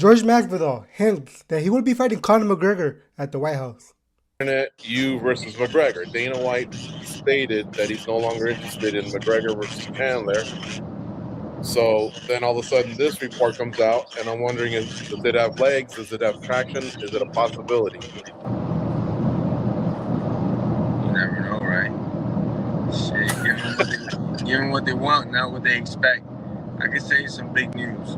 Jorge Masvidal hints that he will be fighting Conor McGregor at the White House. You versus McGregor. Dana White stated that he's no longer interested in McGregor versus Chandler. So then all of a sudden this report comes out, and I'm wondering, does it have legs? Does it have traction? Is it a possibility? You never know, right? Shit, give them what they want, not what they expect. I can say some big news.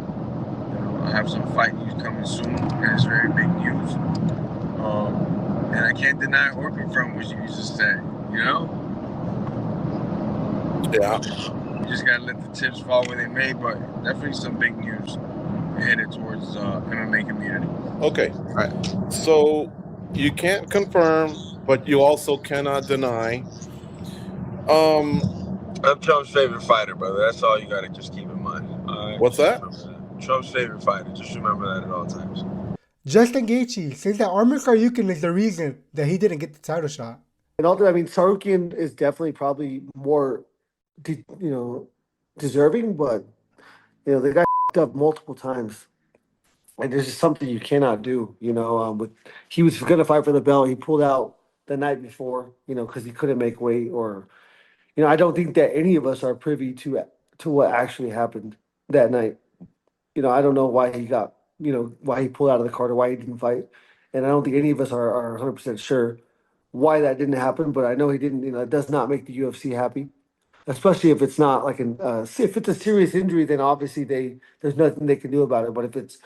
I have some fight news coming soon, and it's very big news. And I can't deny or confirm what you just said, Yeah. You just gotta let the tips fall where they may, but definitely some big news headed towards MMA community. Okay. All right. So you can't confirm, but you also cannot deny. I'm Trump's favorite fighter, brother. That's all you gotta just keep in mind. What's that? Trump's favorite fighter. Just remember that at all times. Justin Gaethje says that Arman Tsarukyan is the reason that he didn't get the title shot. And also, I mean, Tsarukyan is definitely probably more, deserving, but the guy up multiple times, and there's just something you cannot do. He was gonna fight for the belt, he pulled out the night before, because he couldn't make weight, or I don't think that any of us are privy to what actually happened that night. I don't know why he got, why he pulled out of the card or why he didn't fight. And I don't think any of us are 100% sure why that didn't happen, but I know he didn't, it does not make the UFC happy, especially if it's not like if it's a serious injury, then obviously there's nothing they can do about it. But if it's,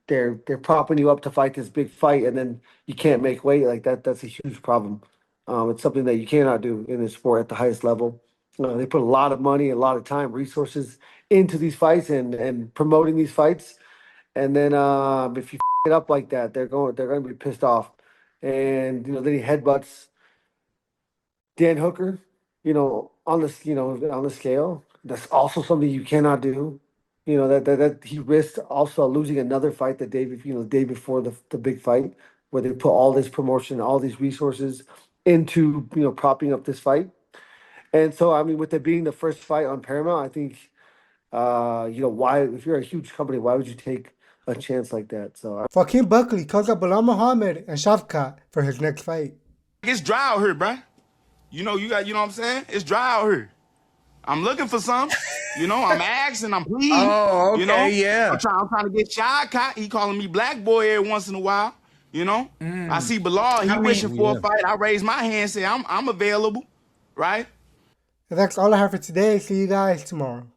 they're propping you up to fight this big fight and then you can't make weight, like that's a huge problem. It's something that you cannot do in this sport at the highest level. They put a lot of money, a lot of time, resources into these fights and promoting these fights. And then if you it up like that, they're going to be pissed off. And then he headbutts Dan Hooker, on the scale. That's also something you cannot do. That he risked also losing another fight the day before the big fight, where they put all this promotion, all these resources into propping up this fight. And so, I mean, with it being the first fight on Paramount, I think, why, if you're a huge company, why would you take a chance like that? So, Joaquin Buckley calls out Belal Muhammad and Shavkat for his next fight. It's dry out here, bruh. You know what I'm saying? It's dry out here. I'm looking for some. I'm asking, I'm pleading. Oh, okay, yeah. I'm trying to get Shavkat. He calling me black boy every once in a while. I see Belal, he wishing for a fight. I raise my hand, say I'm available, right? And that's all I have for today. See you guys tomorrow.